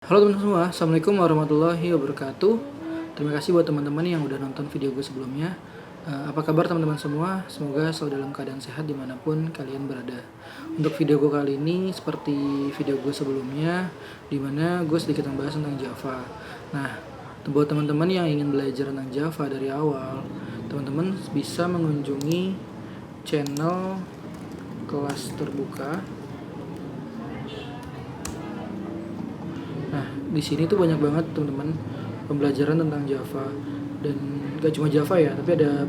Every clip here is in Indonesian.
Halo teman-teman semua, Assalamualaikum warahmatullahi wabarakatuh. Terima kasih buat teman-teman yang udah nonton video gue sebelumnya. Apa kabar teman-teman semua? Semoga selalu dalam keadaan sehat dimanapun kalian berada. Untuk video gue kali ini seperti video gue sebelumnya, dimana gue sedikit membahas tentang Java. Nah, buat teman-teman yang ingin belajar tentang Java dari awal, teman-teman bisa mengunjungi channel kelas terbuka. Nah, di sini tuh banyak banget teman-teman pembelajaran tentang Java, dan gak cuma Java ya, tapi ada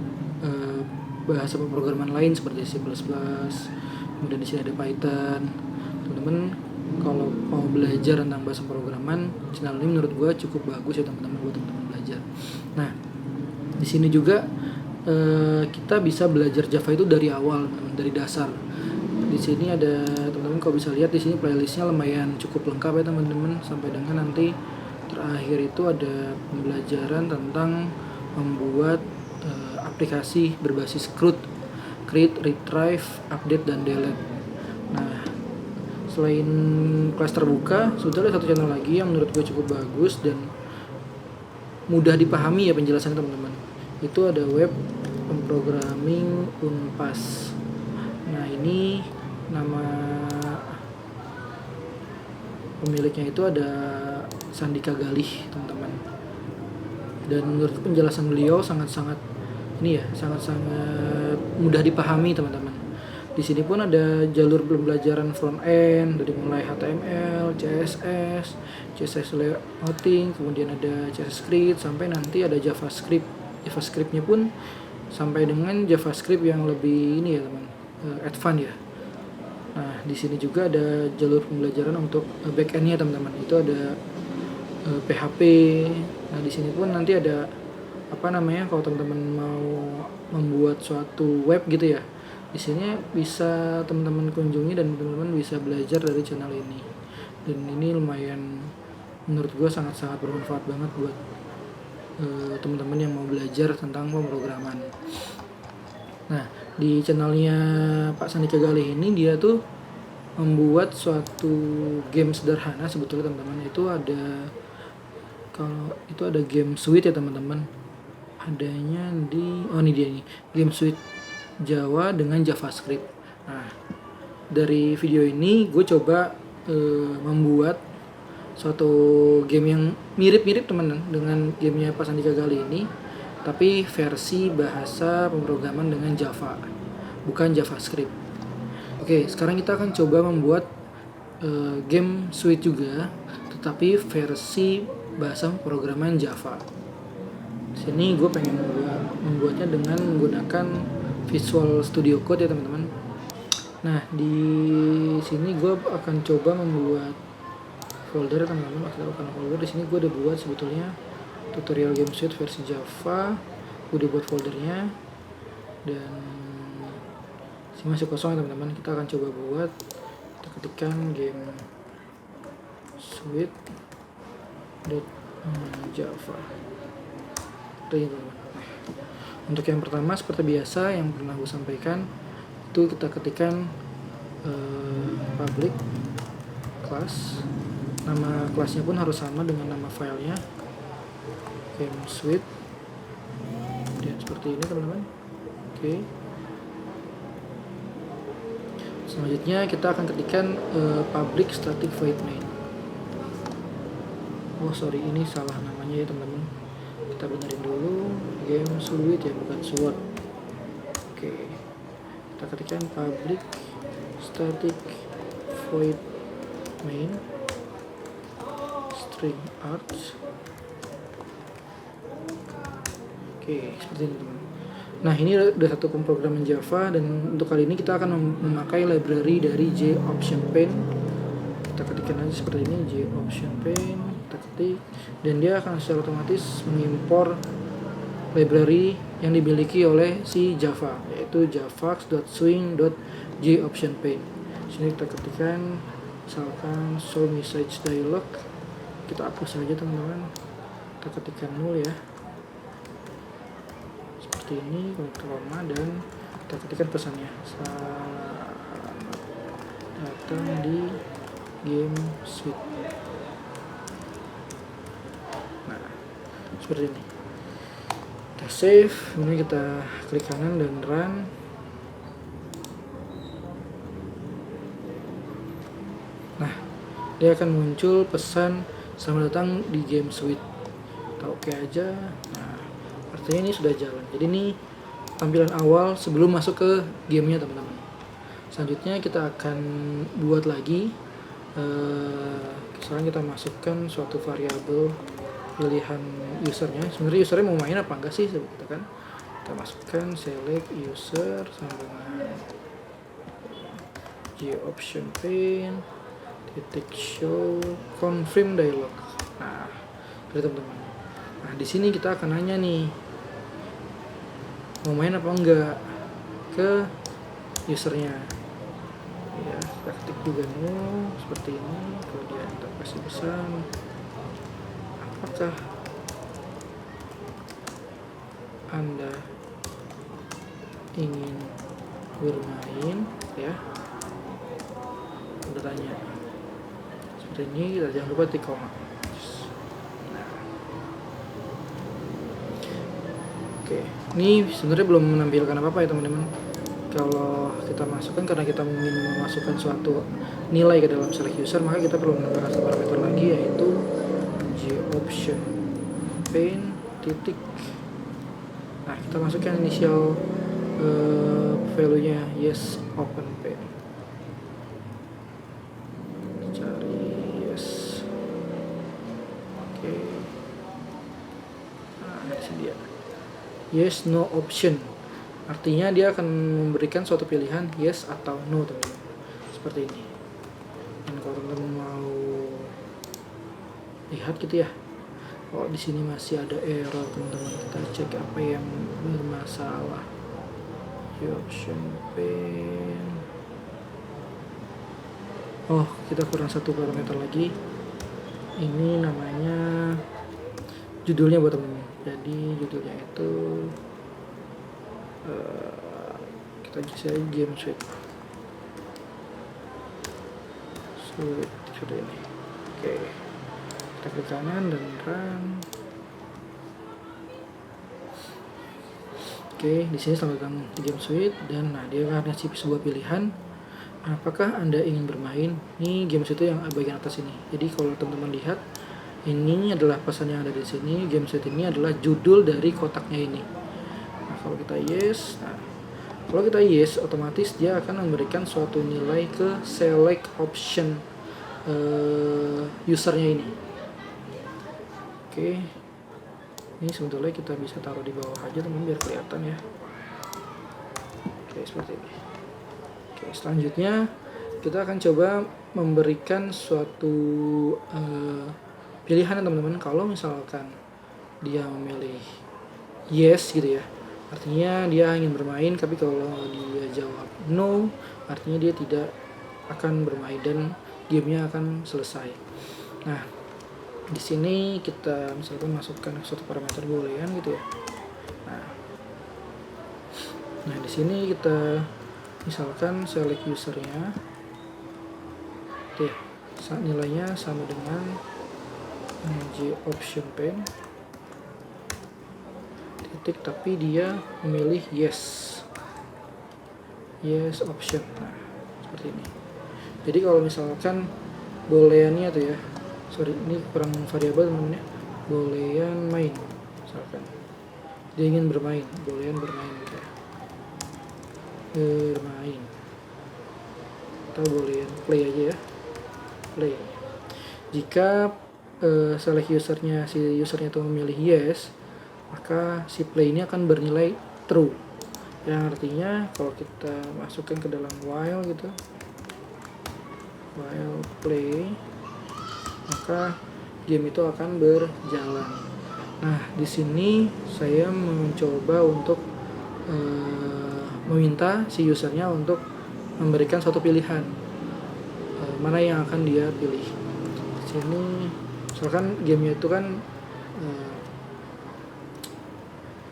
bahasa pemrograman lain seperti C++, kemudian di sini ada Python. Teman-teman kalau mau belajar tentang bahasa pemrograman, channel ini menurut gue cukup bagus ya teman-teman buat teman-teman belajar. Nah, di sini juga kita bisa belajar Java itu dari awal, teman-teman, dari dasar. Di sini ada teman-teman kalau bisa lihat di sini playlistnya lumayan cukup lengkap ya teman-teman, sampai dengan nanti terakhir itu ada pembelajaran tentang membuat aplikasi berbasis CRUD, create, retrieve, update, dan delete. Nah, selain kelas terbuka, sudah ada satu channel lagi yang menurut gue cukup bagus dan mudah dipahami ya penjelasannya teman-teman. Itu ada web pemrogramming Unpas. Nah, ini nama pemiliknya itu ada Sandika Galih teman-teman, dan menurut penjelasan beliau sangat-sangat sangat-sangat mudah dipahami teman-teman. Di sini pun ada jalur pembelajaran front end dari mulai HTML, CSS, CSS layouting, kemudian ada CSS script sampai nanti ada JavaScript. JavaScriptnya pun sampai dengan JavaScript yang lebih ini ya teman, advance ya. Nah, di sini juga ada jalur pembelajaran untuk back-end-nya teman-teman. Itu ada PHP. Nah, di sini pun nanti ada kalau teman-teman mau membuat suatu web gitu ya. Di sini bisa teman-teman kunjungi dan teman-teman bisa belajar dari channel ini. Dan ini lumayan menurut gue sangat-sangat bermanfaat banget buat teman-teman yang mau belajar tentang pemrograman. Nah, di channelnya Pak Sandika Galih ini dia tuh membuat suatu game sederhana sebetulnya teman-teman. Itu ada game suite ya teman-teman. Adanya ini dia nih, game suite Java dengan JavaScript. Nah, dari video ini gue coba membuat suatu game yang mirip-mirip teman-teman dengan gamenya Pak Sandika Galih ini, tapi versi bahasa pemrograman dengan Java, bukan JavaScript. Oke, sekarang kita akan coba membuat game suite juga, tetapi versi bahasa pemrograman Java. Di sini gue pengen membuatnya dengan menggunakan Visual Studio Code ya teman-teman. Nah, di sini gue akan coba membuat folder teman-teman. Di sini gue udah buat sebetulnya tutorial game suite versi Java, udah buat foldernya, dan ini masih kosong ya teman-teman. Kita akan coba buat, kita ketikkan game suite .java. Untuk yang pertama seperti biasa yang pernah gue sampaikan, itu kita ketikkan public class, nama kelasnya pun harus sama dengan nama filenya, game suite, dan seperti ini teman-teman. Oke. Selanjutnya kita akan ketikkan public static void main. Ini salah namanya ya teman-teman. Kita benerin dulu, game suite ya, bukan suite. Oke. Kita ketikkan public static void main string arts. Oke, seperti ini teman. Nah, ini udah satu pemrograman Java, dan untuk kali ini kita akan memakai library dari JOptionPaint. Kita ketikkan aja seperti ini, JOptionPaint, kita ketik, dan dia akan secara otomatis mengimpor library yang dimiliki oleh si Java, yaitu javax.swing.jOptionPaint. Sini kita ketikkan misalkan show message dialog, kita hapus saja teman-teman, kita ketikkan 0 ya, seperti ini, koma, dan kita ketikkan pesannya, selamat datang di game suite. seperti ini. Kita save, kemudian kita klik kanan dan run. Nah, dia akan muncul pesan selamat datang di Game Suite. Kita oke aja. Nah, artinya ini sudah jalan. Jadi ini tampilan awal sebelum masuk ke gamenya teman-teman. Selanjutnya kita akan buat lagi. Sekarang kita masukkan suatu variabel pilihan usernya. Sebenarnya usernya mau main apa enggak sih, kita kan. Kita masukkan select user sama dengan option pane titik show confirm dialog. Nah, teman-teman. Nah, di sini kita akan nanya nih, mau main apa enggak ke usernya. Ya, kita ketik juga no seperti ini. Kemudian kita kasih pesan, apakah Anda ingin bermain, ya. Udah tanya seperti ini. Kita jangan lupa titik koma. Nah, oke, ini sebenarnya belum menampilkan apa-apa ya teman-teman. Kalau kita masukkan, karena kita ingin memasukkan suatu nilai ke dalam select user, maka kita perlu menambahkan satu parameter lagi, yaitu option pane titik. Nah, kita masukkan initial value nya yes open pane. Cari yes. Oke. Nah, di sini dia. Yes no option. Artinya dia akan memberikan suatu pilihan yes atau no teman-teman. Seperti ini. Dan kalau teman-teman mau lihat gitu ya, kalau di sini masih ada error teman-teman, kita cek apa yang bermasalah. Option pane. Oh, kita kurang satu parameter lagi. Ini namanya judulnya buat teman-teman. Jadi judulnya itu kita bisa Game Suite seperti ini. Oke, kita klik kanan dan run. Oke, di sini selamat datang di Game Suite, dan nah dia akan ngasih sebuah pilihan. Apakah Anda ingin bermain? Ini Game Suite yang bagian atas ini. Jadi kalau teman-teman lihat, ini adalah pesan yang ada di sini. Game Suite ini adalah judul dari kotaknya ini. Nah, kalau kita yes, kalau kita yes, otomatis dia akan memberikan suatu nilai ke select option usernya ini. Oke, ini sebetulnya kita bisa taruh di bawah aja teman, biar kelihatan ya. Oke, seperti ini. Oke, selanjutnya kita akan coba memberikan suatu pilihan teman-teman. Kalau misalkan dia memilih yes gitu ya, artinya dia ingin bermain. Tapi kalau dia jawab no, artinya dia tidak akan bermain dan gamenya akan selesai. Nah, di sini kita misalkan masukkan suatu parameter boolean gitu ya. Nah, di sini kita misalkan select usernya, oke, nilainya sama dengan option pane titik, tapi dia memilih yes option. Nah, seperti ini. Jadi kalau misalkan booleannya tuh ya, sorry ini kurang variabel teman-teman ya, boolean main misalkan dia ingin bermain, boolean bermain gitu ya, bermain, atau boolean play aja ya, play. Jika select usernya, si usernya itu memilih yes, maka si play ini akan bernilai true, yang artinya kalau kita masukkan ke dalam while gitu, while play, maka game itu akan berjalan. Nah, di sini saya mencoba untuk meminta si usernya untuk memberikan suatu pilihan, mana yang akan dia pilih. Di sini misalkan gamenya itu kan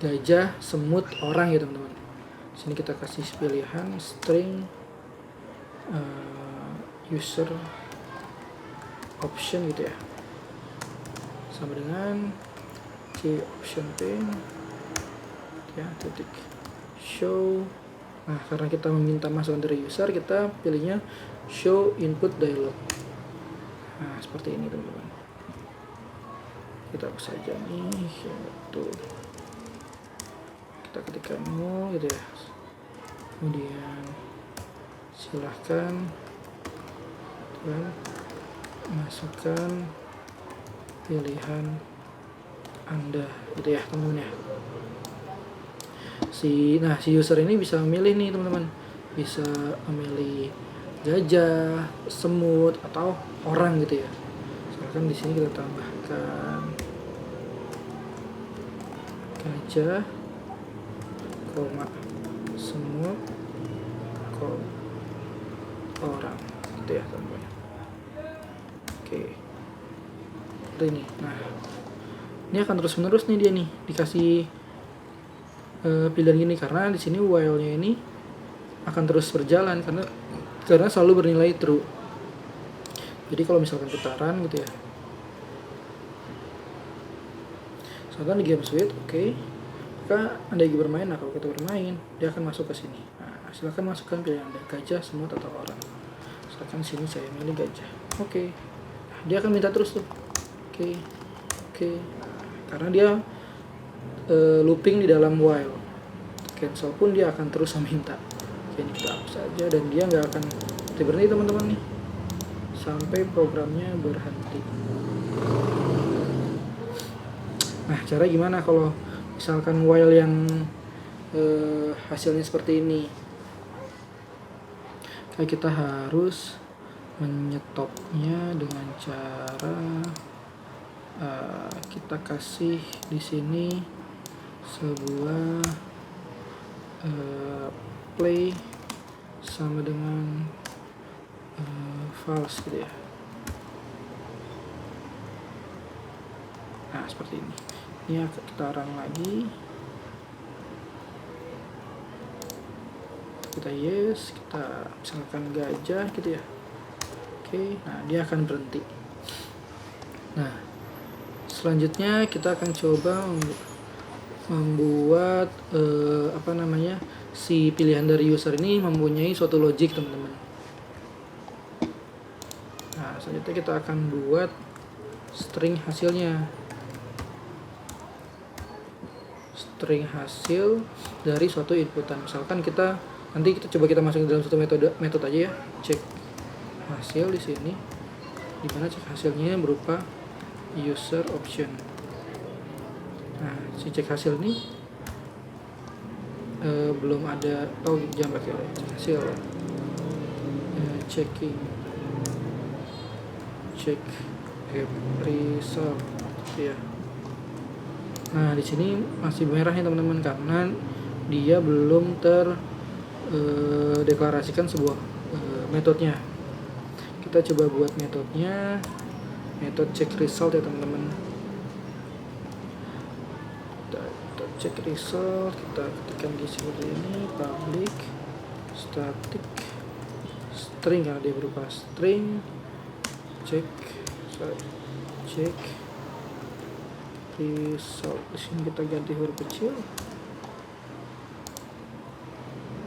gajah, semut, orang ya teman-teman. Di sini kita kasih pilihan string user option gitu ya, sama dengan Oke, option pane ya, titik show. Nah, karena kita meminta masukan dari user, kita pilihnya show input dialog. Nah, seperti ini teman-teman. Kita hapus saja nih, tuh. Kita ketikkan nol gitu ya. Kemudian silahkan masukkan pilihan Anda gitu ya teman-teman ya. Si user ini bisa memilih nih teman-teman, bisa memilih gajah, semut, atau orang gitu ya. Misalkan di sini kita tambahkan gajah, semut, orang gitu ya teman-teman. Oke, seperti ini. Nah, ini akan terus-menerus nih dia nih dikasih pilihan gini, karena di sini while-nya ini akan terus berjalan karena selalu bernilai true. Jadi kalau misalkan putaran gitu ya, misalkan di game suite, oke, maka Anda lagi bermain. Nah, kalau kita bermain, dia akan masuk ke sini. Nah, silakan masukkan pilihan Anda, gajah, semut, atau orang. Misalkan sini saya milih gajah. Oke. Nah, dia akan minta terus tuh. Oke. Nah, karena dia looping di dalam while. Cancel pun dia akan terus meminta. Oke, ini kita hapus saja, dan dia nggak akan berhenti teman-teman nih sampai programnya berhenti. Nah, cara gimana kalau misalkan while yang hasilnya seperti ini? Kayak kita harus menyetopnya dengan cara kita kasih di sini sebuah play sama dengan false gitu ya. Nah, seperti ini. Ini kita run lagi. Kita yes, kita misalkan gajah gitu ya. Oke, nah dia akan berhenti. Nah, selanjutnya kita akan coba membuat si pilihan dari user ini mempunyai suatu logic teman-teman. Nah, selanjutnya kita akan buat string hasilnya. String hasil dari suatu inputan. Misalkan nanti kita coba masukin dalam suatu metode aja ya. Cek hasil di sini, dimana cek hasilnya berupa user option. Nah, si cek hasil ini belum ada. Jangan pakai cek hasil. Checking, check result ya. Nah, di sini masih merah ya teman-teman, karena dia belum deklarasikan sebuah metodenya. Kita coba buat metodenya, metode check result ya teman-teman. Kita check result, kita ketikkan di seperti ini, public static string, karena dia berupa string. Check result. Di sini kita ganti huruf kecil.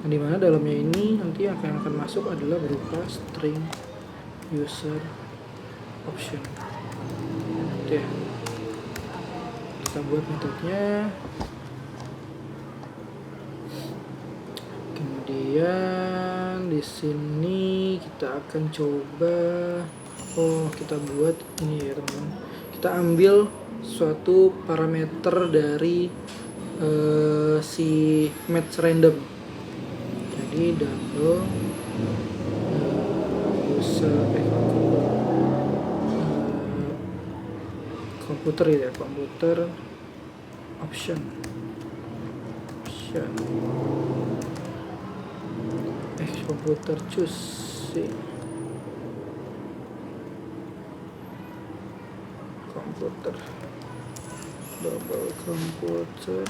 Nah, dimana dalamnya ini nanti akan masuk adalah berupa string user option. Oke, kita buat metodenya. Kemudian di sini kita akan coba kita buat ini ya teman-teman. Kita ambil suatu parameter dari si match random. Jadi double user komputer ya, komputer option komputer choose komputer double komputer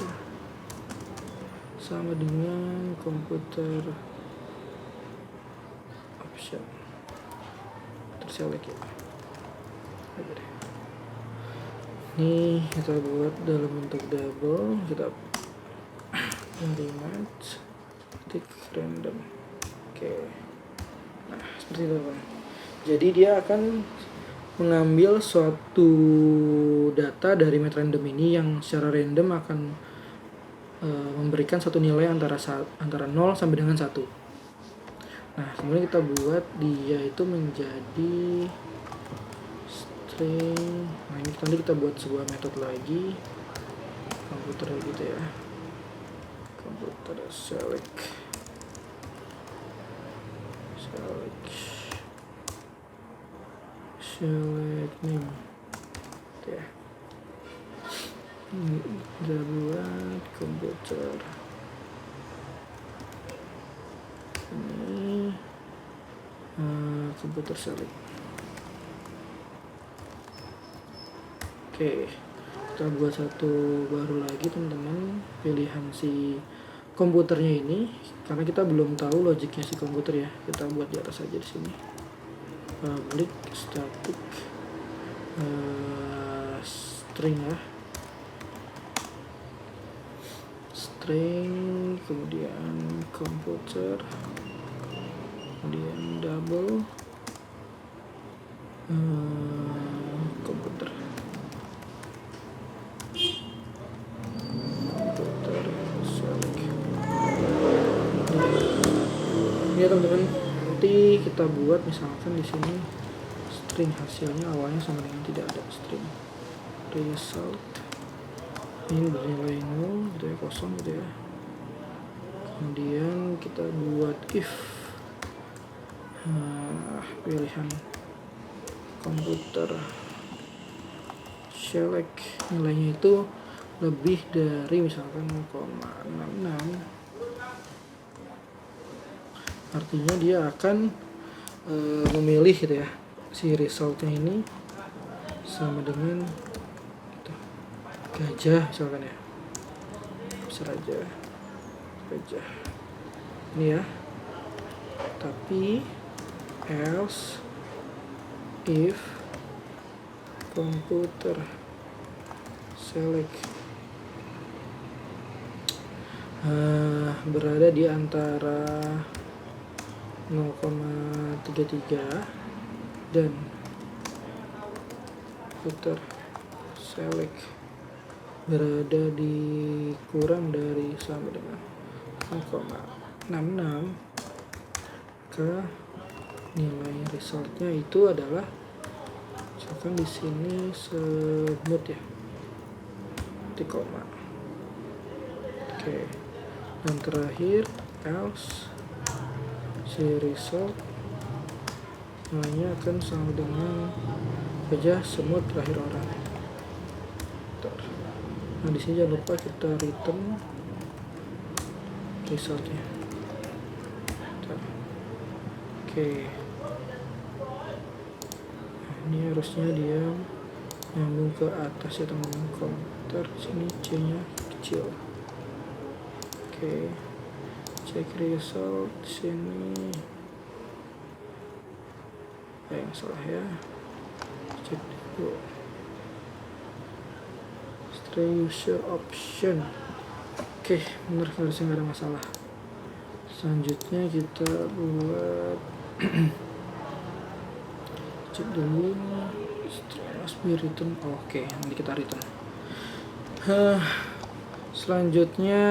sama dengan komputer option terselect ya. Ini kita buat dalam bentuk double, kita dari match tick random. Oke. Nah, seperti itu kan. Jadi dia akan mengambil suatu data dari match random ini yang secara random akan memberikan satu nilai antara 0 sampai dengan 1. Nah, kemudian kita buat dia itu menjadi string. Nah, ini nanti kita buat sebuah metode lagi, komputer gitu ya, komputer select name gitu ya. Kita buat komputer ini komputer select. Oke, kita buat satu baru lagi teman-teman, pilihan si komputernya ini, karena kita belum tahu logiknya si komputer ya. Kita buat di atas aja di sini. Public static string ya, string, kemudian komputer, kemudian double komputer select. Ya teman-teman, nanti kita buat misalkan di sini string hasilnya awalnya sama dengan tidak ada string result, ini bernilai 0 gitu ya, kosong gitu ya. Kemudian kita buat if pilihan komputer select nilainya itu lebih dari misalkan 0,66, artinya dia akan memilih gitu ya, si resultnya ini sama dengan gitu, gajah misalkan ya, besar aja gajah ini ya. Tapi else if komputer select berada di antara 0,33 dan komputer select berada di kurang dari sama dengan 0,66, ke nilai resultnya itu adalah misalkan di sini smooth ya, di koma. Oke, dan terakhir else si result nilainya akan sama dengan gajah, semut, terakhir orang. Nah, di sini jangan lupa kita return resultnya. Oke, ini harusnya dia nyambung ke atas ya teman-teman. Komputer sini C nya kecil. Oke, cek result sini yang salah ya, cek dulu string user option. Oke, benar, harusnya nggak ada masalah. Selanjutnya kita buat cek dulu string must be return. Oke, nanti kita return. Selanjutnya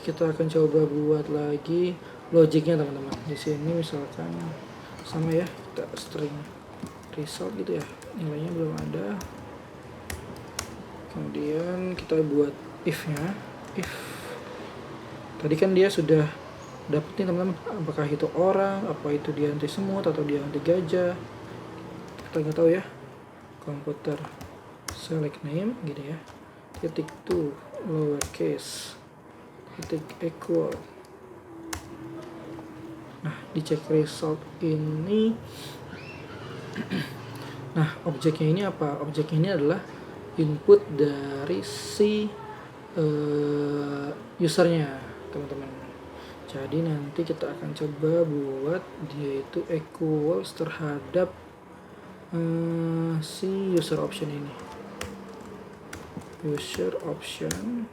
kita akan coba buat lagi logiknya teman-teman. Di sini misalkan sama ya, kita string result gitu ya, nilainya belum ada. Kemudian kita buat if nya, if tadi kan dia sudah dapet nih teman-teman, apakah itu orang, apa itu dia anti semut atau dia anti gajah, kita nggak tahu ya. Komputer select name gitu ya, titik to lowercase titik equal. Nah, di check result ini nah, objeknya ini apa? Objeknya ini adalah input dari si usernya teman-teman. Jadi nanti kita akan coba buat dia itu equals terhadap si user option ini. user option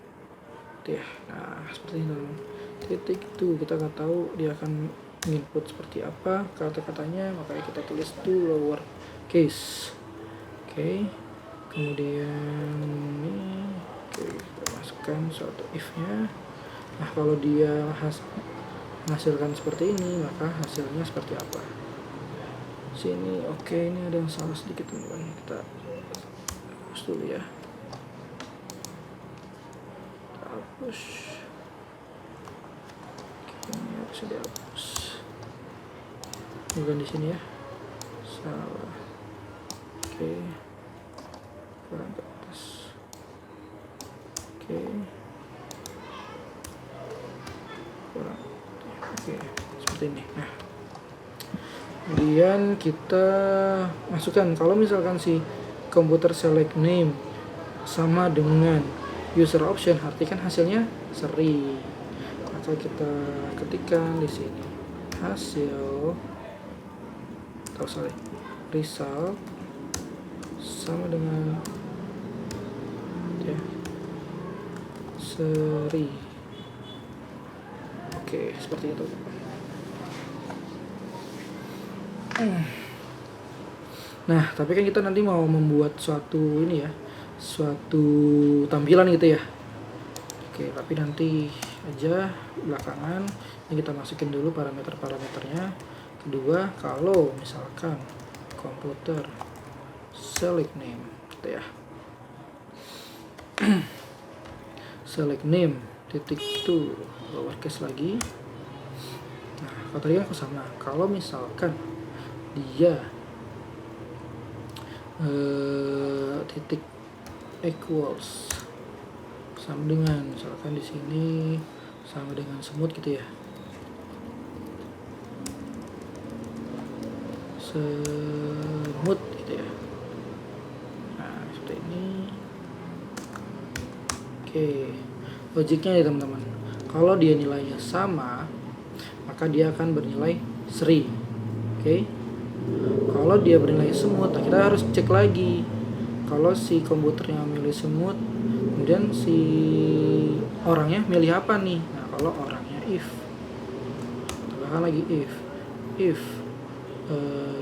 gitu ya. Nah seperti ini teman-teman. Titik itu kita nggak tahu dia akan input seperti apa kata-katanya, makanya kita tulis to lower case. Oke. Kemudian ini kita masukkan suatu if-nya. Nah kalau dia menghasilkan seperti ini, maka hasilnya seperti apa. Sini oke, ini ada yang salah sedikit teman-teman, kita hapus dulu ya. Kita hapus. Ini harus dihapus. Bukan di sini ya, salah. Oke, kurang ke atas. Oke, kurang. Oke, seperti ini. Nah, kemudian kita masukkan kalau misalkan si komputer select name sama dengan user option, artikan hasilnya seri. Maka kita ketikkan di sini hasil result sama dengan ya seri. Oke, seperti itu. Nah, tapi kan kita nanti mau membuat suatu ini ya, suatu tampilan gitu ya. Oke, tapi nanti aja belakangan. Ini kita masukin dulu parameter-parameternya. Kedua, kalau misalkan komputer select name gitu ya. Select name titik itu lowercase lagi. Nah, kalau tadi kan sama. Kalau misalkan dia titik equals sama dengan misalkan di sini sama dengan semut gitu ya. Semut gitu ya. Nah seperti ini. Oke, logiknya ya teman-teman, kalau dia nilainya sama maka dia akan bernilai seri. Oke, kalau dia bernilai semut, nah kita harus cek lagi kalau si komputernya milih semut, kemudian si orangnya milih apa nih. Nah kalau orangnya if, tambahkan lagi if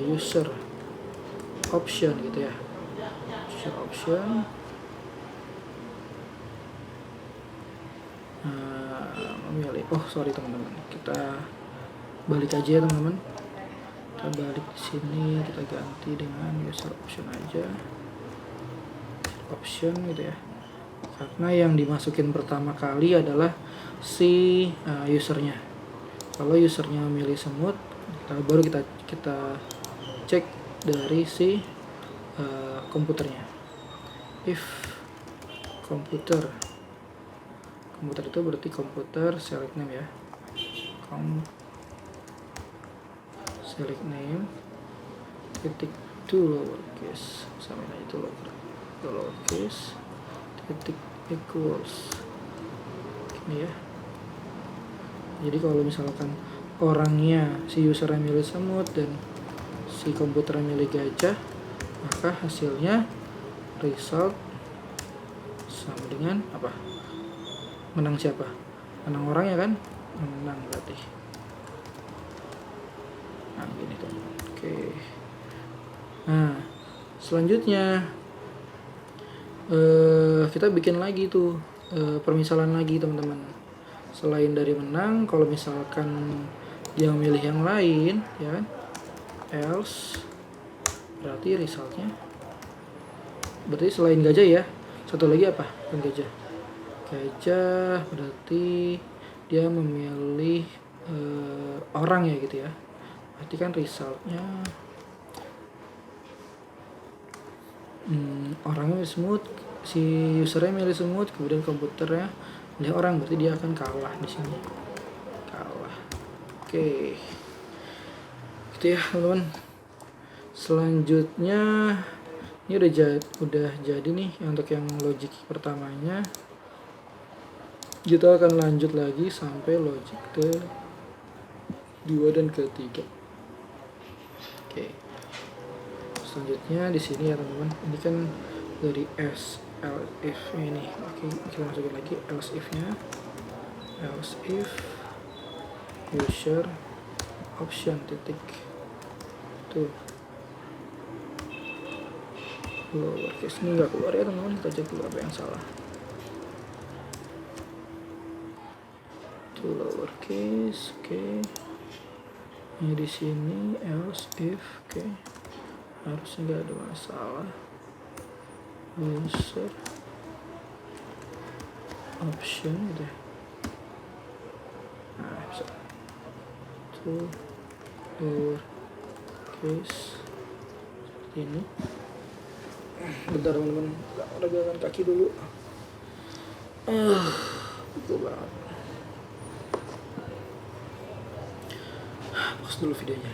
user option gitu ya, user option memilih, teman-teman, kita balik aja ya teman-teman, kita balik di sini, kita ganti dengan user option aja, option gitu ya, karena yang dimasukin pertama kali adalah si usernya. Kalau usernya milih semut, baru kita cek dari si komputernya. If komputer itu berarti komputer select name ya, select name titik to lowercase sama itu lowercase titik equals ini ya. Jadi kalau misalkan orangnya si usernya milih semut dan si komputernya milih gajah, maka hasilnya result sama dengan apa? Menang siapa? Menang orangnya kan? Menang berarti. Nah gini tuh. Oke. Nah selanjutnya kita bikin lagi tuh permisalan lagi teman-teman. Selain dari menang, kalau misalkan dia memilih yang lain, ya kan? Else berarti resultnya berarti selain gajah ya, satu lagi apa? Bukan gajah berarti dia memilih orang ya gitu ya, berarti kan resultnya orangnya smooth, si usernya milih smooth, kemudian komputernya milih orang, berarti dia akan kalah di sini, kalah. Oke, gitu ya teman-teman. Selanjutnya ini udah jadi nih untuk yang logik pertamanya. Kita akan lanjut lagi sampai logik kedua dan ketiga. Oke. Selanjutnya di sini ya teman-teman. Ini kan dari else if ini. Oke, kita masukin lagi else if nya. Else if user option titik tuh lowercase ini nggak keluar ya teman-teman, kita cek dulu apa yang salah. Tuh lowercase, oke. Ini di sini else if, oke. Harusnya nggak ada masalah. User option gitu ya. Nah, bisa. Tuh lowercase seperti ini. Bentar teman-teman, regakan kaki dulu. Betul banget. Pause dulu videonya.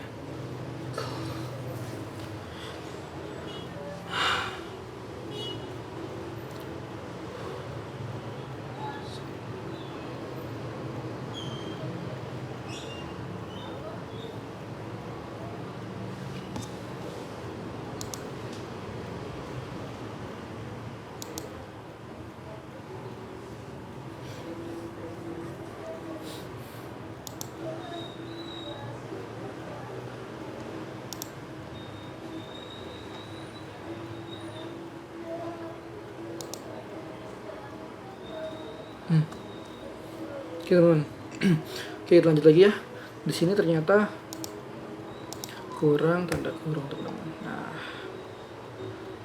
Oke teman, oke lanjut lagi ya. Di sini ternyata kurang tanda kurung teman-teman. Nah,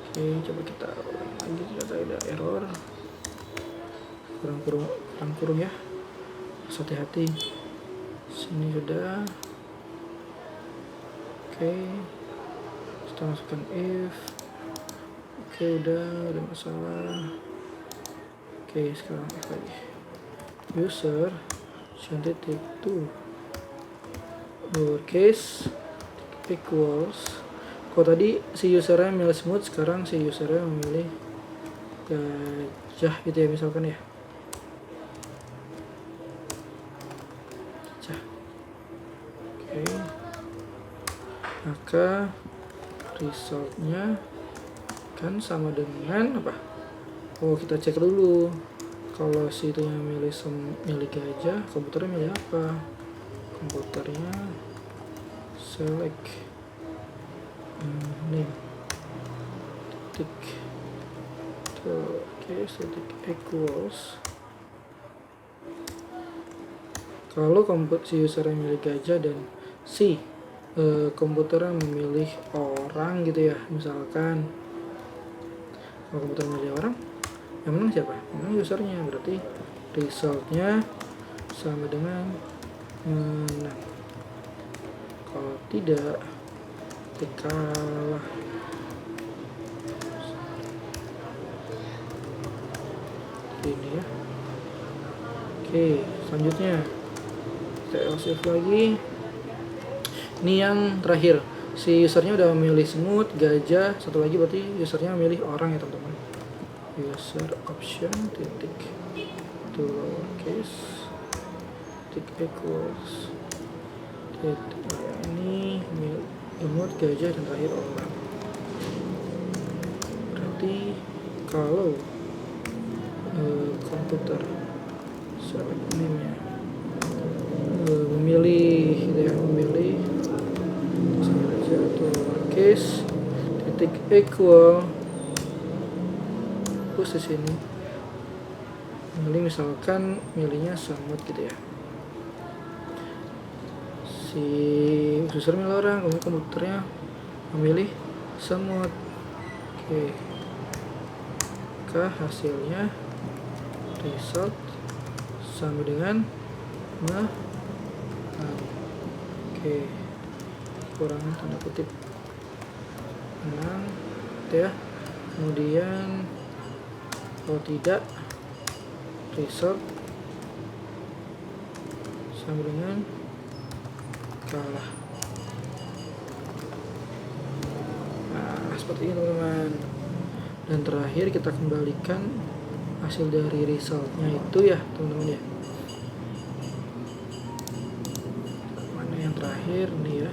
oke coba kita ulang lagi, ternyata ada error. Kurang kurung ya. Harus hati-hati. Sini sudah. Oke, kita masukkan if. Oke udah ada masalah. Oke sekarang if lagi. User titik tuh lowercase equals. Kalau tadi si usernya memilih smooth, sekarang si usernya memilih gajah gitu ya misalkan ya. Gajah. Oke. Maka resultnya kan sama dengan apa? Oh kita cek dulu. Kalau si itu yang milih gajah, komputernya milih apa? Komputernya select name titik tuh, oke titik equals. Kalau si user yang milih gajah dan si komputernya memilih orang gitu ya, misalkan kalau komputer milih orang, yang menang siapa? Menang usernya, berarti resultnya sama dengan menang. Kalau tidak, kalah. Ini ya. Oke, selanjutnya kita save lagi. Ini yang terakhir, si usernya udah memilih smooth, gajah, satu lagi berarti usernya memilih orang ya teman-teman. User option titik to lowercase titik equals titik ini smooth, gajah, dan terakhir orang. Berarti kalau komputer select name-nya memilih gitu ya, memilih aja lowercase titik equal terus di sini milih, misalkan milihnya semut gitu ya, si user milih orang, kemudian komputernya memilih semut. Oke, maka hasilnya result sama dengan menang. Oke, kurangan tanda kutip menang gitu ya. Kemudian kalau tidak, result sama dengan kalah. Nah seperti ini teman-teman. Dan terakhir kita kembalikan hasil dari resultnya itu ya teman-teman ya. Mana yang terakhir nih ya,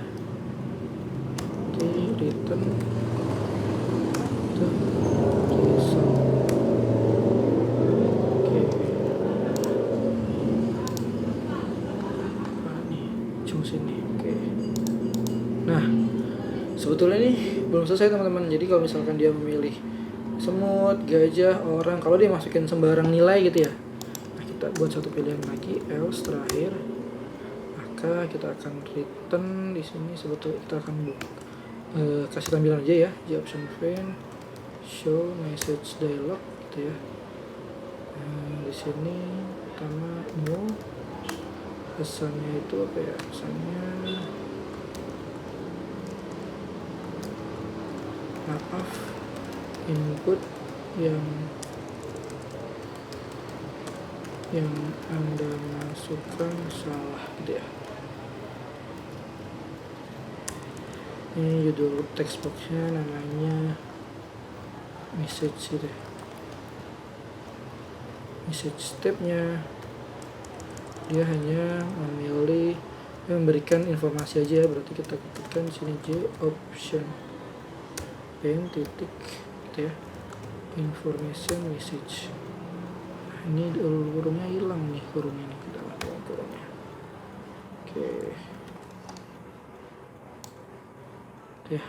di return itu result. belum selesai teman-teman. Jadi kalau misalkan dia memilih semut, gajah, orang, kalau dia masukin sembarang nilai gitu ya, nah kita buat satu pilihan lagi, else terakhir, maka kita akan return di sini. Sebetulnya kita akan kasih tampilan aja ya, option pane, show message dialog gitu ya. Di sini pertama no, pesannya itu apa ya, pesannya maaf input yang Anda masukkan salah gitu ya. Ini judul text boxnya namanya message gitu ya. Message stepnya dia hanya memilih memberikan informasi aja, berarti kita ketikkan sini J option pen titik gitu ya, information message. Nah, ini kurungnya hilang nih, kurungnya nih, kita lakukan kurungnya. Oke ya,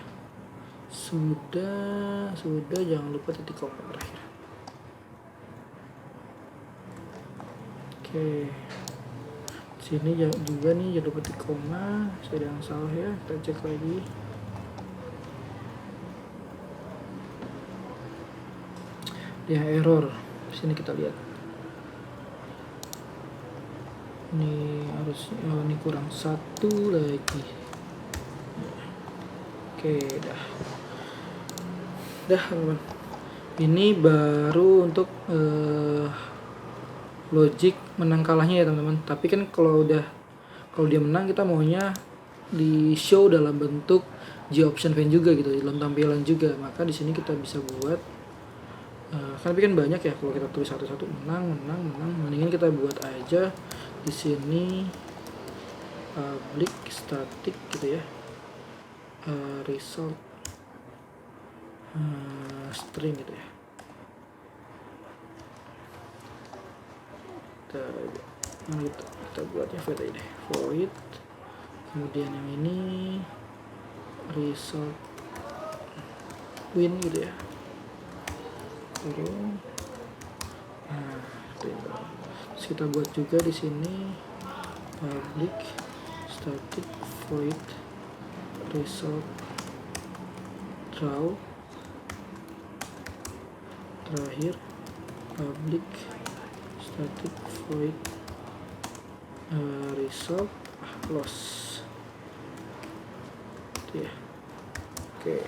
sudah jangan lupa titik koma terakhir. Oke, sini juga nih jangan lupa titik koma, saya yang salah ya, kita cek lagi. Ya, error. Sini kita lihat. Ini harus ini kurang satu lagi. Oke, dah teman-teman. Ini baru untuk logic menang kalahnya ya teman-teman. Tapi kan kalau dia menang, kita maunya di show dalam bentuk J option pane juga gitu, dalam tampilan juga. Maka di sini kita bisa buat tapi kan banyak ya kalau kita tulis satu-satu, menang, mendingan kita buat aja di sini public static gitu ya, result string gitu ya. Kita buatnya void aja deh, void, kemudian yang ini result win gitu ya. Nah, terus kita buat juga di sini public static void result draw, terakhir public static void result loss gitu ya. Oke.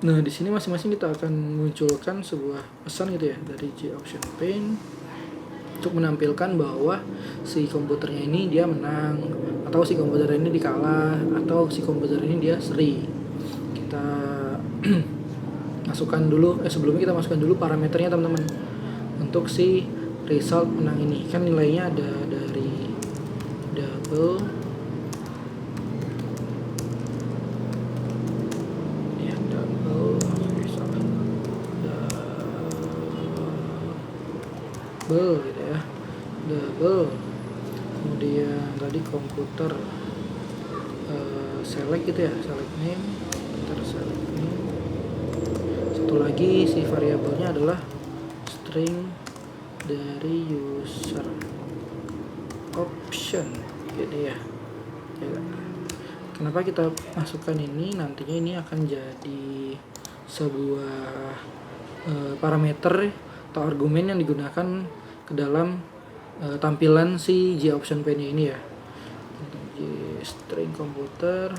Nah, di sini masing-masing kita akan munculkan sebuah pesan gitu ya dari J option pane untuk menampilkan bahwa si komputernya ini dia menang, atau si komputer ini dikalah, atau si komputer ini dia seri. Kita masukkan dulu sebelumnya kita masukkan dulu parameternya teman-teman untuk si result menang ini. Kan nilainya ada dari double gitu ya, double, kemudian tadi komputer select gitu ya, select name, select name. Satu lagi si variabelnya adalah string dari user option gitu ya. Kenapa kita masukkan ini? Nantinya ini akan jadi sebuah parameter atau argumen yang digunakan ke dalam tampilan si J option pane ini ya. J string komputer.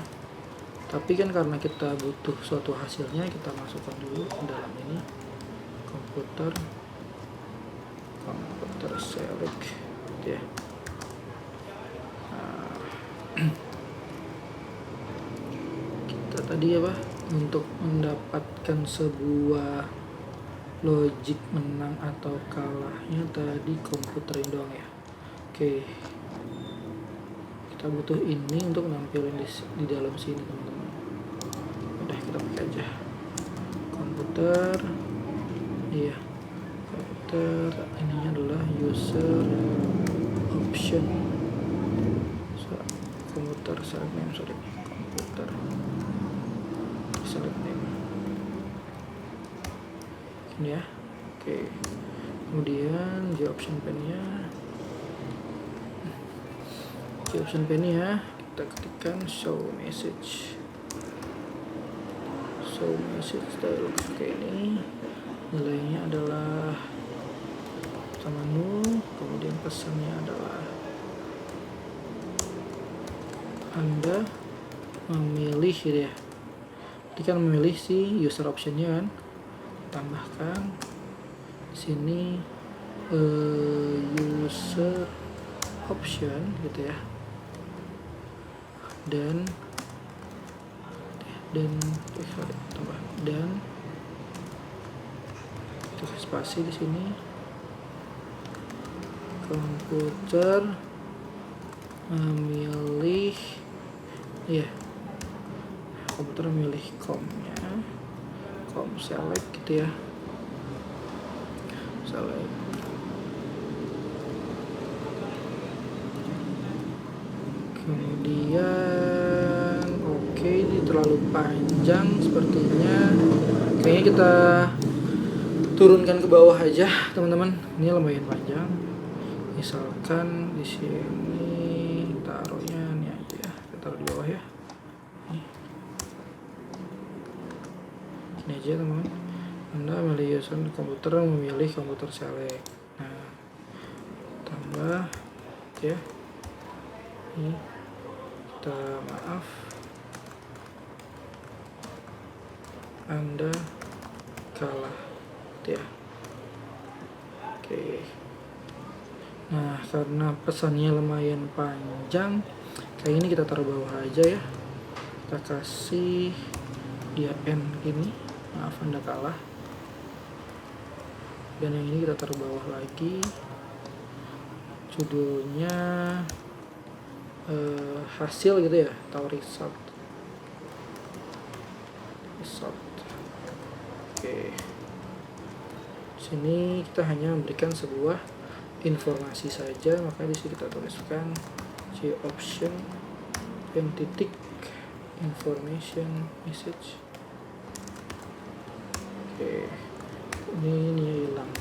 Tapi kan karena kita butuh suatu hasilnya, kita masukkan dulu ke dalam ini komputer select gitu ya. Kita tadi apa, untuk mendapatkan sebuah logic menang atau kalahnya tadi komputerin doang ya. Oke, kita butuh ini untuk nampilin di dalam sini teman-teman. Udah, kita pakai aja komputer, iya, komputer ininya adalah user option, komputer komputer select name ini ya. Oke, kemudian J option pen ya, kita ketikkan show message taruh ke ini, nilainya adalah sama null, kemudian pesannya adalah Anda memilih gitu ya. Jadi kan memilih si user optionnya kan, tambahkan di sini user option gitu ya, dan tulis spasi di sini, komputer memilih com-nya, com select gitu ya, select. Kemudian oke, ini terlalu panjang sepertinya, kayaknya kita turunkan ke bawah aja teman-teman. Ini lumayan panjang, misalkan di sini taruhnya ini aja ya, kita taruh di bawah ya, ini aja teman-teman. Anda memilih user komputer memilih komputer select. Nah, tambah ya, ini kita maaf, Anda kalah ya. Oke, nah karena pesannya lumayan panjang, kayak ini kita taruh bawah aja ya, kita kasih dia N gini, maaf Anda kalah, dan yang ini kita taruh bawah lagi, judulnya hasil gitu ya, atau result. Oke, sini kita hanya memberikan sebuah informasi saja, maka di sini kita tuliskan J option dan titik information message. Oke, ini hilang.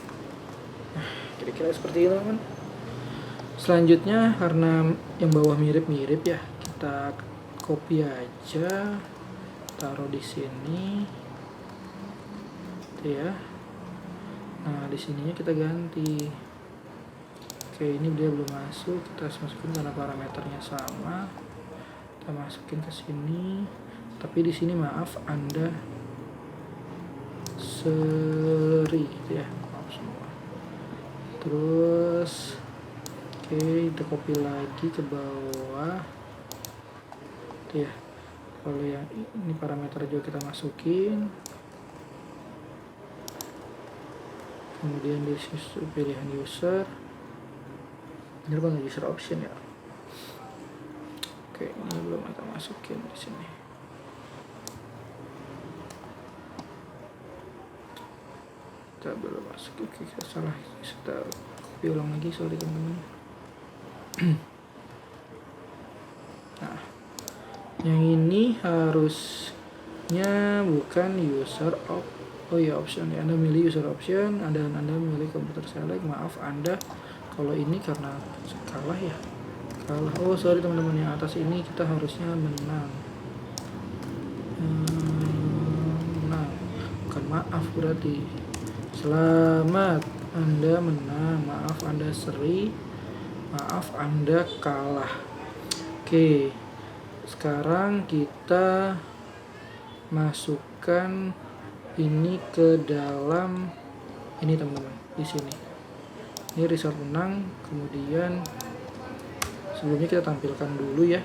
Nah, kira-kira seperti itu kan. Selanjutnya karena yang bawah mirip-mirip ya, kita copy aja, taruh di sini ya. Nah, di sininya kita ganti. Oke, ini dia belum masuk, kita harus masukin karena parameternya sama. Kita masukin ke sini, tapi di sini maaf Anda seri gitu ya, maaf semua. Terus oke, kita copy lagi ke bawah ya. Kalau yang ini parameter juga kita masukin, kemudian di sisi pilihan user, ini kan user option ya. Oke, ini belum kita masukin di sini. Kita belum masuk, oke, kita salah, kita copy ulang lagi, sorry teman-teman. Nah, yang ini harusnya bukan user option ya. Anda milih user option, Anda milih komputer select. Maaf Anda kalau ini karena kalah ya, kalah. Oh sorry teman-teman, yang atas ini kita harusnya menang. Menang, bukan maaf berarti. Selamat, Anda menang. Maaf Anda seri. Maaf Anda kalah. Oke, sekarang kita masukkan ini ke dalam ini teman-teman, di sini. Ini result menang, kemudian sebelumnya kita tampilkan dulu ya.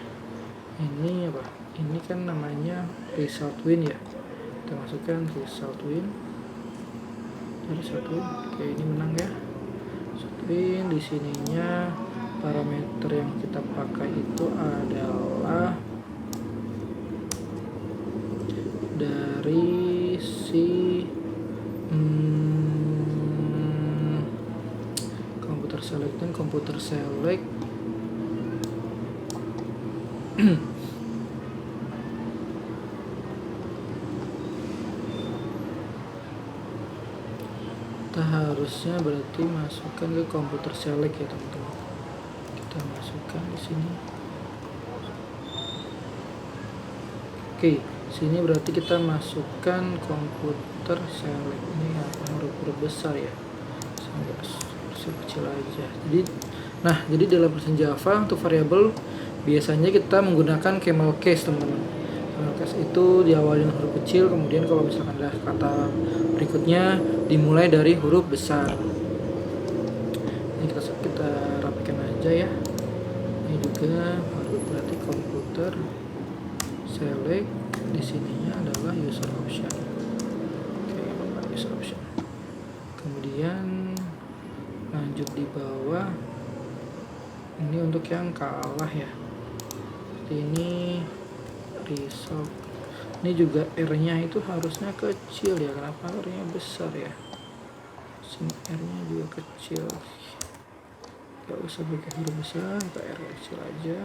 Ini apa? Ini kan namanya result win ya. Kita masukkan result win. Oke, ini menang ya. Result win, di sininya parameter yang kita pakai itu adalah dari si komputer select dan komputer select kita harusnya berarti masukkan ke komputer select ya teman-teman. Kita masukkan di sini. Oke, sini berarti kita masukkan komputer select. Ini huruf-huruf besar ya, sampai kecil aja. Jadi dalam versi Java untuk variabel biasanya kita menggunakan camel case teman-teman. Camel case itu diawali dengan huruf kecil, kemudian kalau misalkan ada kata berikutnya dimulai dari huruf besar. Ini kita rapikan aja ya. Ini juga berarti komputer select, di sininya adalah user option. Oke, user option. Kemudian lanjut di bawah, ini untuk yang kalah ya. Ini result. Ini juga R-nya itu harusnya kecil ya. Kenapa R-nya besar ya? Sini R-nya juga kecil. Gak usah pakai huruf besar, pakai R kecil aja.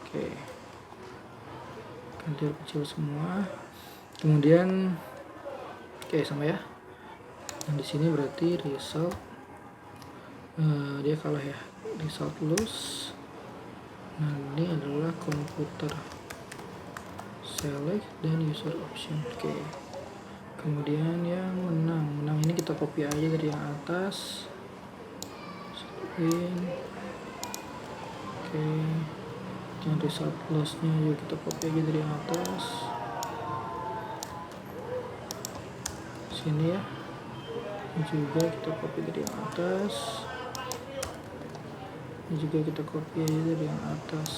Oke. Ganti huruf kecil semua. Kemudian oke, sama ya. Dan di sini berarti result dia kalah ya. Result loss. Nah, ini adalah komputer select dan user option. Oke. Kemudian yang menang ini kita copy aja dari yang atas. Oke. Yang result loss-nya juga kita copy aja dari yang atas. Sini ya. Ini juga kita copy dari yang atas. Ini juga kita copy aja dari yang atas.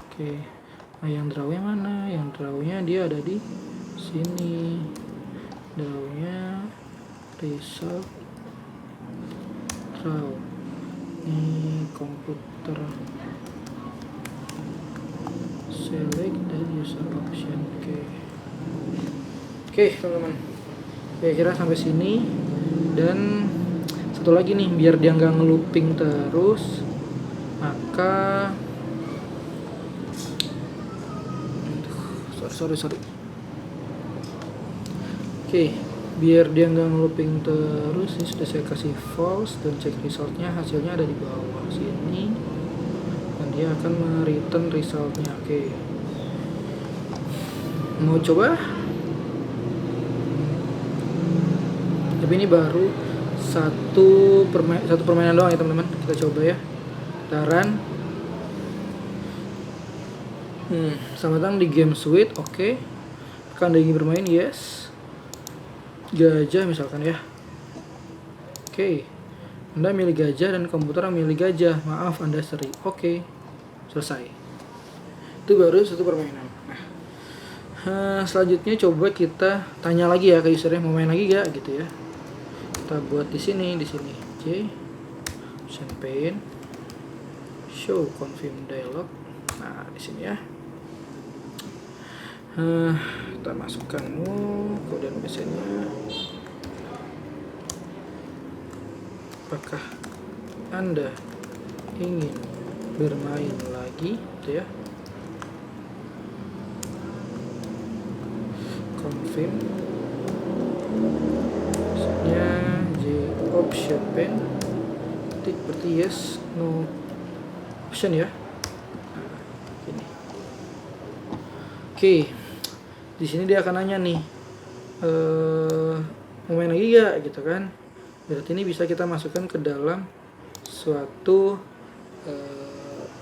Oke. Nah, yang draw-nya mana? Yang draw-nya dia ada di sini. Draw-nya result draw. Ini komputer select dan user option. Oke, teman-teman. Kira-kira sampai sini. Dan satu lagi nih, biar dia nggak ngelooping terus, maka sorry. Oke, biar dia nggak ngelooping terus, ini sudah saya kasih false dan cek resultnya, hasilnya ada di bawah sini dan dia akan mereturn resultnya. Oke, mau coba? Tapi ini baru satu permainan doang ya teman-teman. Kita coba ya. Taran. Selamat datang di game suite. Oke. Anda ingin bermain? Yes. Gajah misalkan ya. Oke. Anda milih gajah dan komputer milih gajah. Maaf, Anda seri. Oke. Selesai. Itu baru satu permainan. Selanjutnya coba kita tanya lagi ya ke usernya, mau main lagi gak gitu ya. Kita buat di sini J champagne show confirm dialog. Nah, di sini ya. Kita masukkan kode mesennya. Apakah Anda ingin bermain lagi gitu ya. Confirm. Misalnya J option pen tik berarti yes, no option ya. Nah, ini. Oke. Di sini dia akan nanya nih, mau main lagi gak gitu kan. Berarti ini bisa kita masukkan ke dalam suatu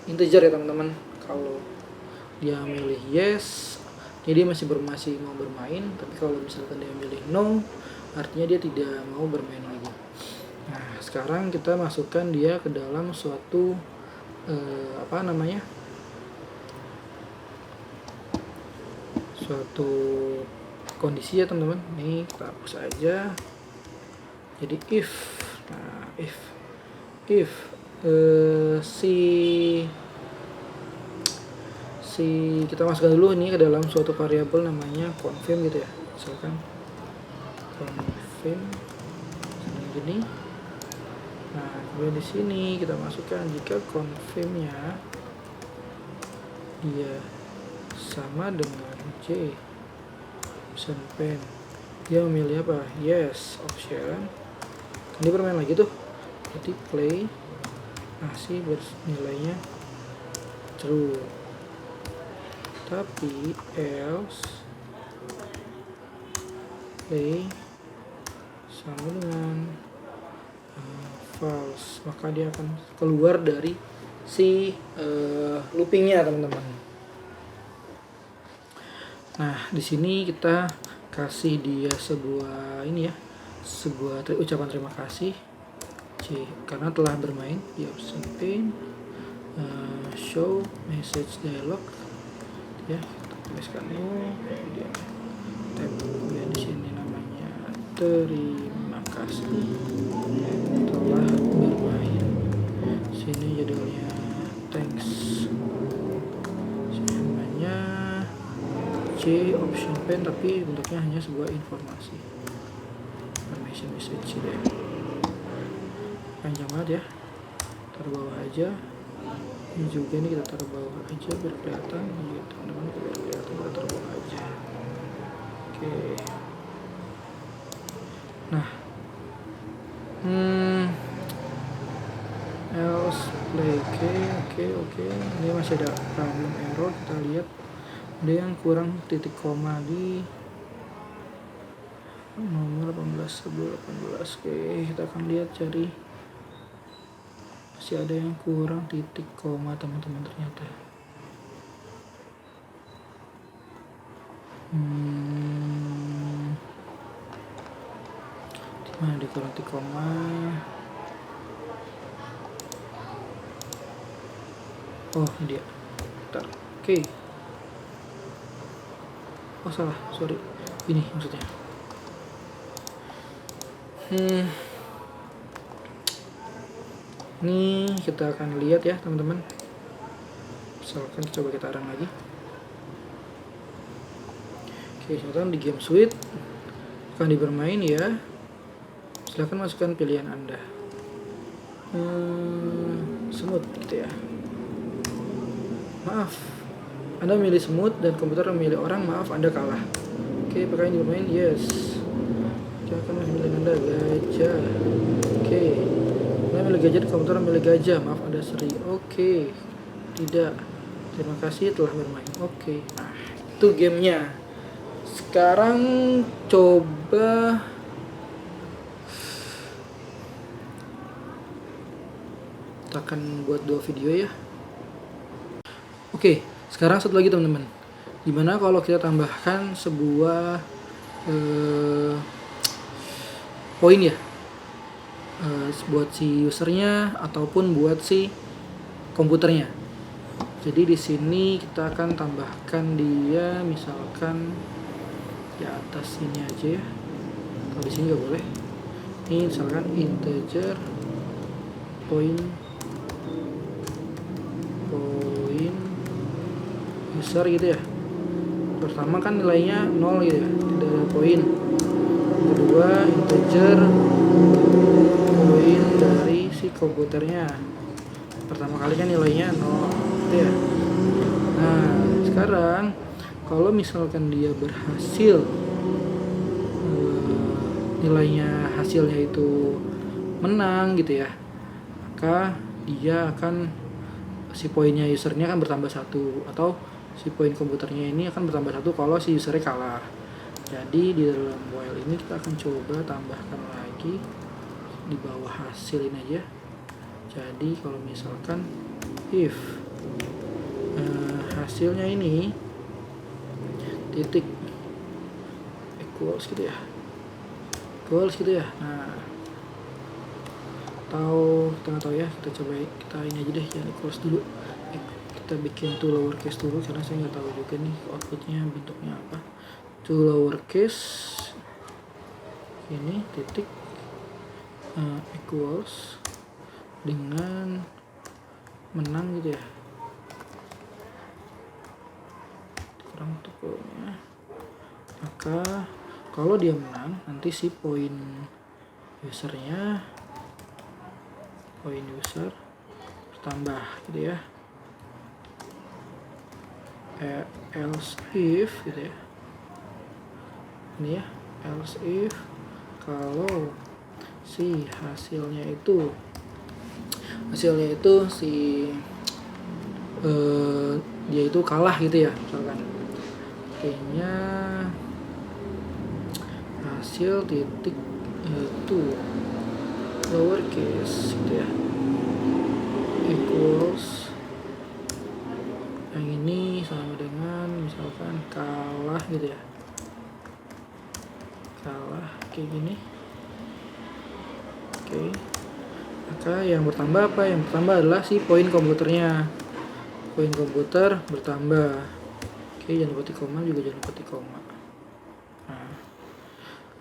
integer ya teman-teman. Kalau dia milih yes, jadi dia masih mau bermain. Tapi kalau misalkan dia milih no, artinya dia tidak mau bermain lagi. Nah, sekarang kita masukkan dia ke dalam suatu suatu kondisi ya teman-teman. Ini kita hapus aja. Jadi if kita masukkan dulu ini ke dalam suatu variabel namanya confirm gitu ya. Misalkan confirm gini. Nah, kemudian di sini kita masukkan jika confirmnya dia sama dengan J option pen. Dia memilih apa? Yes, option. Ini bermain lagi tuh. Jadi play. Masih nilainya true. Tapi else play sama dengan false, maka dia akan keluar dari si loopingnya, teman-teman. Nah, di sini kita kasih dia sebuah ucapan terima kasih karena telah bermain di option pane. Show message dialog ya, kita tuliskan dia tab ya, di sini namanya terima kasih telah bermain. Sini judulnya thanks, namanya C option pen, tapi bentuknya hanya sebuah informasi, information message deh. Panjang banget ya, taruh bawah aja. Ini juga nih kita taruh bawah aja biar kelihatan. Ini teman-teman biar kelihatan, kita taruh bawah aja. Oke. Nah, else play oke. Ini masih ada problem error. Kita lihat ada yang kurang titik koma di nomor 18 sebelum 18. Oke, kita akan lihat cari. Masih ada yang kurang titik koma, teman-teman, ternyata. Dimana di kurang titik koma? Oh, ini dia. Bentar. Oke. Oh, salah, sorry. Ini maksudnya. Ini kita akan lihat ya, teman-teman. Misalkan coba kita run lagi. Oke, misalkan di game suite akan dibermain ya. Silahkan masukkan pilihan Anda. Smooth gitu ya. Maaf, Anda memilih smooth dan komputer memilih orang. Maaf, Anda kalah. Oke, apakah ini bermain? Yes. Silahkan memilih Anda gajah. Oke. Anda memilih gajah, komputer memilih gajah. Maaf, Anda seri. Oke. Tidak. Terima kasih telah bermain. Oke. Nah, itu gamenya. Sekarang coba kita akan buat 2 video ya. Oke, sekarang satu lagi, teman-teman. Gimana kalau kita tambahkan sebuah poin ya, buat si usernya ataupun buat si komputernya. Jadi di sini kita akan tambahkan dia, misalkan di atas sini aja ya. Kalau di sini nggak boleh. Ini misalkan integer poin user gitu ya. Pertama kan nilainya 0 gitu ya, tidak ada poin. Kedua, integer poin dari si komputernya. Pertama kali kan nilainya 0 gitu ya. Nah, sekarang kalau misalkan dia berhasil, nilainya hasilnya itu menang gitu ya, maka dia akan, si poinnya usernya akan bertambah 1, atau si poin komputernya ini akan bertambah 1 kalau si usernya kalah. Jadi di dalam while ini kita akan coba tambahkan lagi di bawah hasil ini aja. Jadi kalau misalkan if hasilnya ini titik equals gitu ya, nah, atau kita nggak tahu ya, kita coba kita ini aja deh, jangan equals dulu, kita bikin to lowercase dulu karena saya nggak tahu juga nih outputnya bentuknya apa. To lowercase ini titik equals dengan menang gitu ya, kurang tukulnya. Maka kalau dia menang, nanti si poin usernya, poin user bertambah gitu ya. Else if gitu ya, ini ya, else if kalau si hasilnya itu si dia itu kalah gitu ya, misalkan artinya hasil titik itu lowercase gitu ya, equals yang ini sama dengan misalkan kalah gitu ya, kalah kayak gini. Oke, maka yang bertambah apa? Yang bertambah adalah si poin komputernya. Poin komputer bertambah. Oke, jangan lupa di koma, juga jangan lupa di koma. Nah,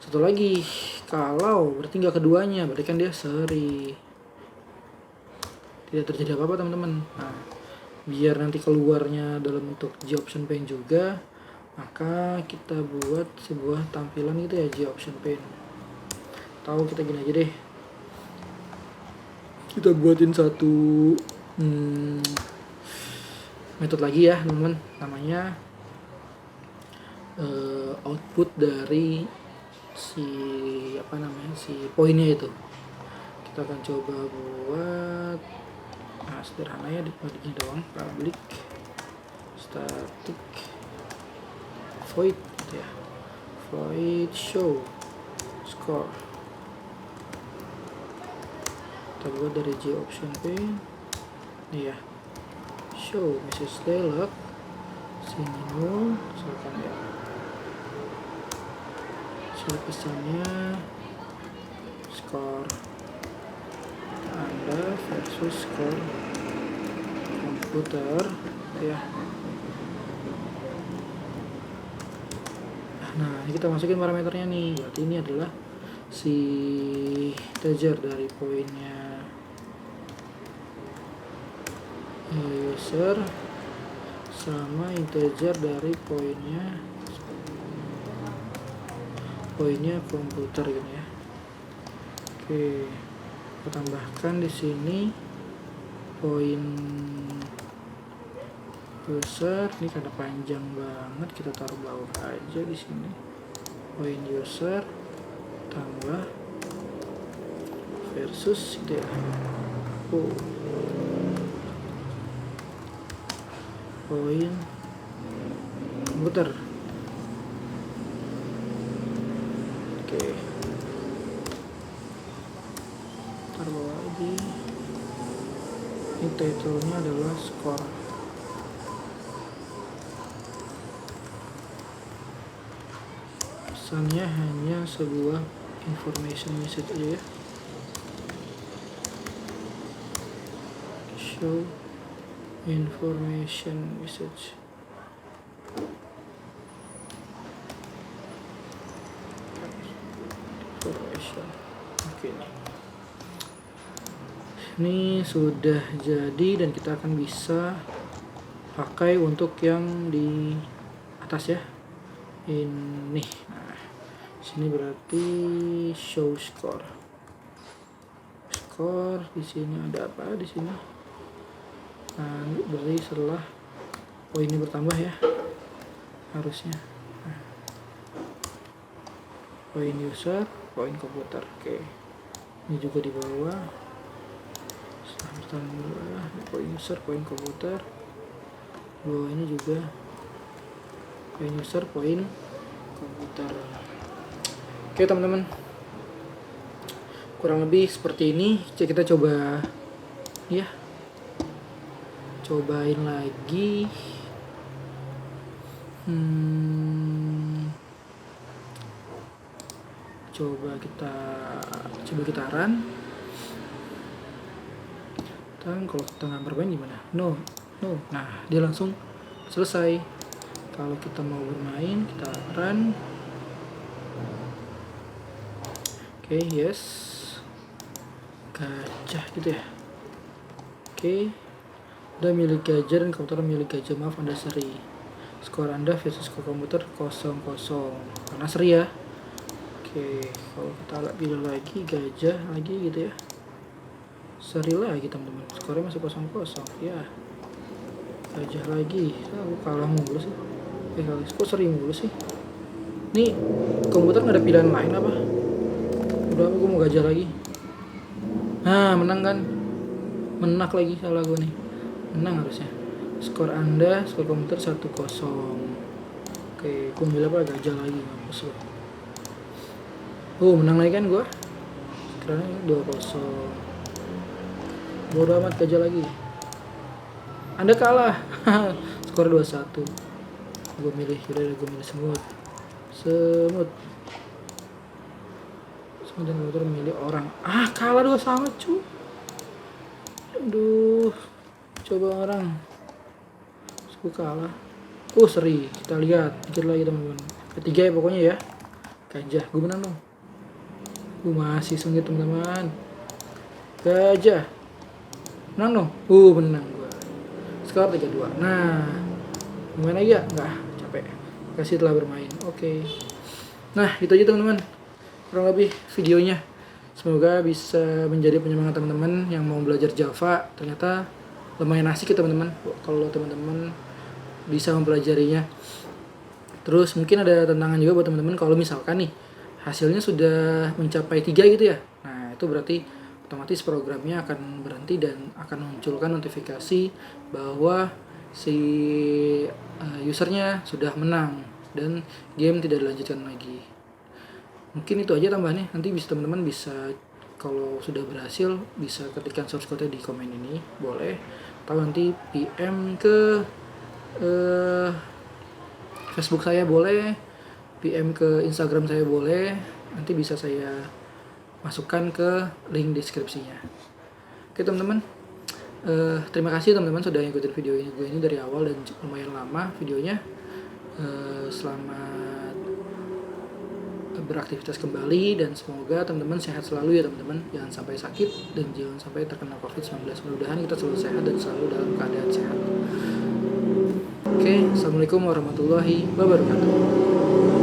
satu lagi, kalau berarti nggak keduanya, berarti kan dia seri, tidak terjadi apa-apa teman-teman. Nah, biar nanti keluarnya dalam bentuk G-option pane juga, maka kita buat sebuah tampilan gitu ya, G-option pane. Tahu kita gini aja deh, kita buatin satu metode lagi ya teman-teman, namanya output dari si poinnya itu. Kita akan coba buat sederhana ya, ini doang, public static void gitu ya, void show score. Kita buat dari G-option pane nih ya, show message dialog, sini null misalkan ya, shell pesannya score Anda versus score komputer ya. Nah, ini kita masukin parameternya nih, berarti ini adalah si integer dari poinnya user sama integer dari poinnya komputer gitu ya. Oke, kita tambahkan di sini poin user, ini karena panjang banget kita taruh bawah aja di sini, poin user tambah versus gitu ya. Poin komputer. Oke, taruh bawah lagi. Ini title-nya adalah score. Pesannya hanya sebuah information message aja ya. Show information message. Oke. Ini sudah jadi dan kita akan bisa pakai untuk yang di atas ya. Ini. Nah, sini berarti show score. Score di sini ada apa di sini? Nah, berarti setelah poinnya bertambah ya, harusnya. Nah, poin user, poin komputer. Oke, ini juga di bawah. Setelah bertambah poin user, poin komputer. Bawah ini juga poin user, poin komputer. Oke teman-teman, kurang lebih seperti ini. Kita coba ya, cobain lagi. Coba kita run. Dan kalau kita nggak bermain gimana? No. Nah, dia langsung selesai. Kalau kita mau bermain, kita run. Oke, yes. Gajah gitu ya. Oke. Anda milik gajah dan komputer milik gajah. Maaf, Anda seri. Skor Anda versus skor komputer 0-0. Karena seri ya. Oke, kalau kita pilih lagi gajah lagi gitu ya. Seri lagi teman-teman. Skornya masih 0-0 ya. Gajah lagi. Aku kalah mulu sih. Kok seri mulu sih? Nih komputer nggak ada pilihan lain apa? Udah gue mau gajah lagi. Nah menang kan? Menak lagi, salah gue nih. Menang harusnya. Skor anda, skor komputer 1-0. Oke, gue ambil apa? Gajah lagi, mampus lo. Menang lagi kan gue. Sekarang 2-0. Bodo amat, gajah lagi. Anda kalah. Skor 2-1. Gue milih semut. Semut dan komputer milih orang. Kalah 2-2 cu. Aduh, coba orang. Aku kalah. Seri. Kita lihat dikit lagi teman-teman. Ketiga ya pokoknya ya. Gajah, gue menang dong. Gue masih sengit teman-teman. Gajah. Menang dong. Menang gue. Skor 3-2. Nah, main lagi ya? Enggak, capek. Kasih telah bermain. Oke. Nah, itu aja teman-teman. Kurang lebih videonya. Semoga bisa menjadi penyemangat teman-teman yang mau belajar Java. Ternyata lumayan asik ya teman-teman. Kalau teman-teman bisa mempelajarinya. Terus mungkin ada tantangan juga buat teman-teman kalau misalkan nih hasilnya sudah mencapai 3 gitu ya. Nah, itu berarti otomatis programnya akan berhenti dan akan munculkan notifikasi bahwa si usernya sudah menang dan game tidak dilanjutkan lagi. Mungkin itu aja tambahannya. Nanti bisa teman-teman bisa kalau sudah berhasil bisa ketikkan source code di komen ini, boleh. Atau nanti PM ke Facebook saya boleh, PM ke Instagram saya boleh. Nanti bisa saya masukkan ke link deskripsinya. Oke teman-teman, terima kasih teman-teman sudah ngikutin video gue ini dari awal dan lumayan lama videonya. Selamat beraktivitas kembali dan semoga teman-teman sehat selalu ya teman-teman. Jangan sampai sakit dan jangan sampai terkena COVID-19. Mudah-mudahan kita selalu sehat dan selalu dalam keadaan sehat. Oke, assalamualaikum warahmatullahi wabarakatuh.